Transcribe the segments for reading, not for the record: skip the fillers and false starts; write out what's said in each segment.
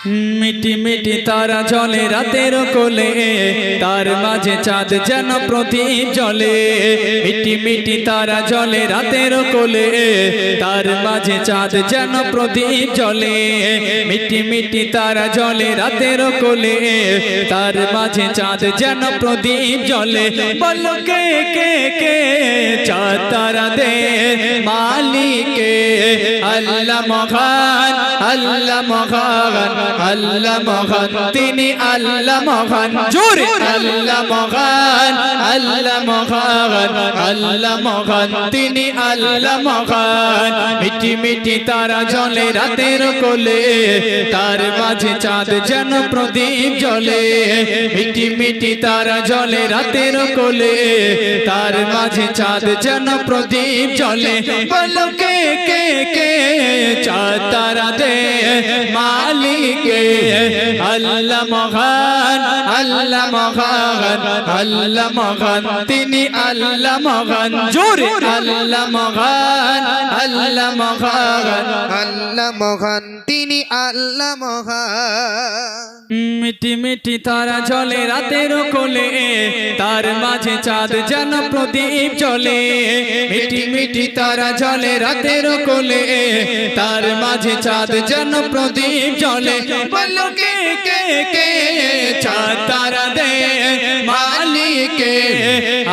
মিটি মিটি তারা জ্বলে রাতের কোলে, তার মাঝে চাঁদ যেন প্রদীপ জ্বলে। মিটি মিটি তারা জ্বলে রাতের কোলে, তার মাঝে চাঁদ যেন প্রদীপ জ্বলে। মিটি মিটি তারা জ্বলে রাতের কোলে, তার মাঝে চাঁদ যেন প্রদীপ জ্বলে। বলো কে কে কে চাঁদ তারা দে মালিকে, আল্লাহ মহান, আল্লাহ মহান, আল্লাহ মহান, তিনি আল্লাহ মহান। জোরে আল্লাহ মহান, আল্লাহ মহান, আল্লাহ মহান, তিনি আল্লাহ মহান। মিটি মিটি তারা জ্বলে রাতের কোলে, তার মাঝে চাঁদ যেন প্রদীপ জ্বলে। মিটি মিটি তারা জ্বলে রাতের কোলে, তার মাঝে চাঁদ যেন প্রদীপ জ্বলে। বলো কে কে কে চাঁদ তারা দে মালিকে, আল্লাহ মহান, আল্লাহ মহান, আল্লাহ মহান, তিনি আল্লাহ মহান। জোরে আল্লাহ মহান, আল্লাহ মহান, আল্লাহ মহান, তিনি আল্লাহ মহান। মিটি মিটি তারা জ্বলে রাতের কোলে, তার মাঝে চাঁদ যেন প্রদীপ জ্বলে। মিটি মিটি তারা জ্বলে রাতের কোলে, তার মাঝে চাঁদ যেন প্রদীপ জ্বলে। বলো কে কে কে চাঁদ তারা দে মালিকে,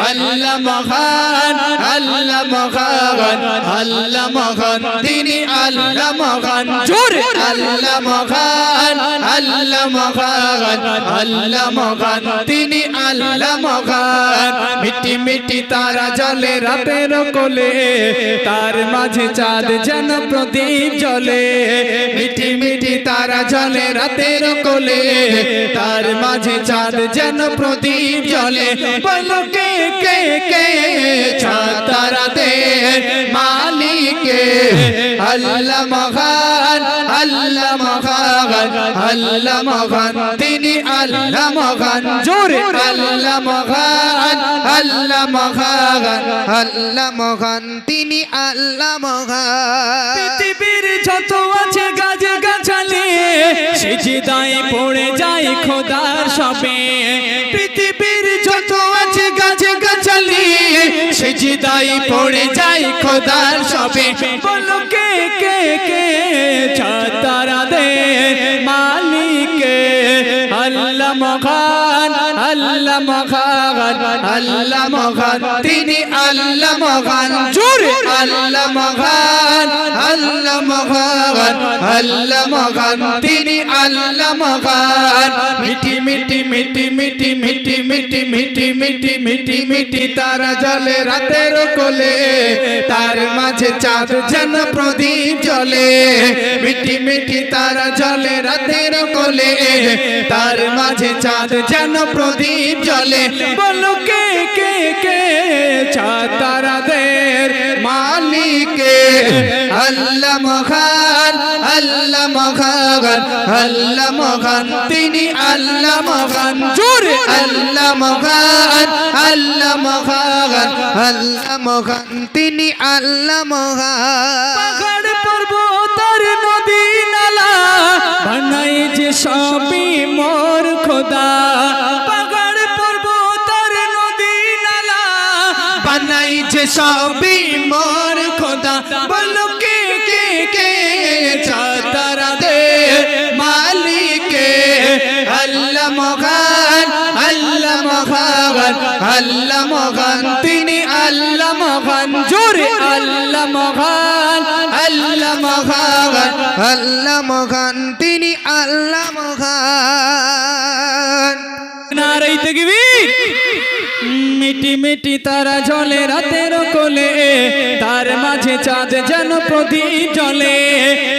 আল্লাহ মহান, আল্লাহ মহান, আল্লাহ মহান, তিনি আল্লাহ মহান। জোরে আল্লাহ মহান, আল্লাহ মহান, আল্লাহ মহান, তিনি আল্লাহ মহান। মিটি মিটি তারা জ্বলে রাতের কোলে, তার মাঝে চাঁদ যেন প্রদীপ জ্বলে। মিটি মিটি তারা জ্বলে রাতের কোলে, তার মাঝে চাঁদ যেন প্রদীপ জ্বলে। বলো কে কে কে চাঁদ তারা দে মালিকে, আল্লাহ মহান, আল্লাহ মহান, আল্লাহ মহান, তিনি আল্লাহ মহান। জোরে আল্লাহ মহান, আল্লাহ মহান, আল্লাহ মহান, তিনি আল্লাহ মহান। পৃথিবীর যত আছে গাছ গাছালি, সিজদায় পড়ে যায় খোদার সবে। পৃথিবীর যত আছে গাছ গাছালি, সিজদায় পড়ে যায় খোদার সবে। বলো কে কে কে চাঁদ তারা দে মালিকে, আল্লাহ মহান, আল্লাহ মহান, আল্লাহ মহান, তিনি আল্লাহ মহান। জোরে আল্লাহ মহান, আল্লাহ মহান, আল্লাহ মহান, তিনি আল্লাহ মহান। মিটি মিটি মিটি মিটি মিটি মিটি মিটি মিটি মিটি মিটি তারা জ্বলে রাতের কোলে, তার মাঝে চাঁদ যেন প্রদীপ জ্বলে। মিটি মিটি তারা জ্বলে রাতের কোলে, তার মাঝে চাঁদ যেন প্রদীপ জ্বলে। বলো কে কে কে চাঁদ তারাদের মালিকে, আল্লাহ মহান, আল্লাহ মহান, আল্লাহ মহান, তিনি আল্লাহ মহান। জোরে আল্লাহ মহান, আল্লাহ মহান, আল্লাহ মহান, তিনি আল্লাহ মহান। পাহাড় পর্বত আর নদী নালা বানাই যে সবই মোর খোদা। পাহাড় পর্বত আর নদী নালা বানাই যে সবই মোর খোদা। বলো কে কে কে চাঁদ তারা দে মালিকে, আল্লাহ মহান, আল্লাহ মহান, আল্লাহ মহান, তিনি আল্লাহ মহান। জোরে আল্লাহ মহান, আল্লাহ মহান, আল্লাহ মহান, তিনি আল্লাহ মহান। নারায়ে তাকবীর। মিটি মিটি তারা জ্বলে রাতের কোলে, তার মাঝে চাঁদ যেন প্রদীপ জ্বলে।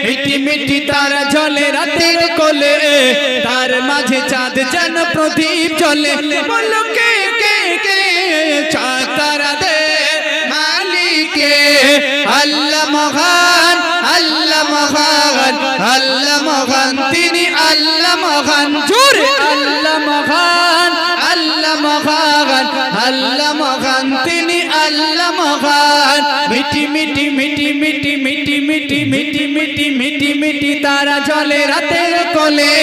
মিটি মিটি তারা জ্বলে রাতের কোলে, তার মাঝে চাঁদ যেন প্রদীপ জ্বলে। বলো কে কে কে চাঁদ তারা দে মালিকে, আল্লাহ মহান, আল্লাহ মহান, আল্লাহ মহান, তিনি আল্লাহ মহান। জোরে আল্লাহ মহান, আল্লাহ মহান, আল্লাহ মহান, তিনি আল্লাহ আল্লাহ মহান মিটি মিটি মিটি মিটি মিটি মিটি মিটি মিটি মিটি মিটি তারা জ্বলে রাতের কোলে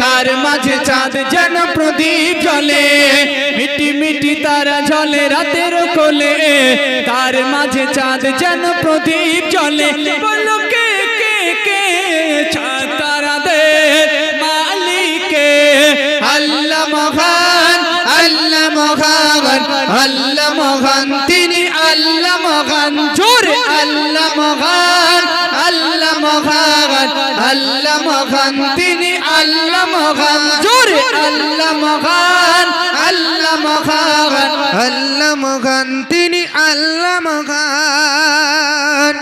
তার মাঝে চাঁদ যেন প্রদীপ জ্বলে মিটি মিটি তারা জ্বলে রাতের কোলে তার মাঝে চাঁদ যেন প্রদীপ জ্বলে বলো কে কে কে চাঁদ তারাদের মালিকে আল্লাহ মহান আল্লাহ মহান আল্লাহ মহান তিনি আল্লাহ মহান জোরে আল্লাহ মহান আল্লাহ মহান আল্লাহ মহান তিনি আল্লাহ মহান জোরে আল্লাহ মহান আল্লাহ মহান আল্লাহ মহান তিনি আল্লাহ মহান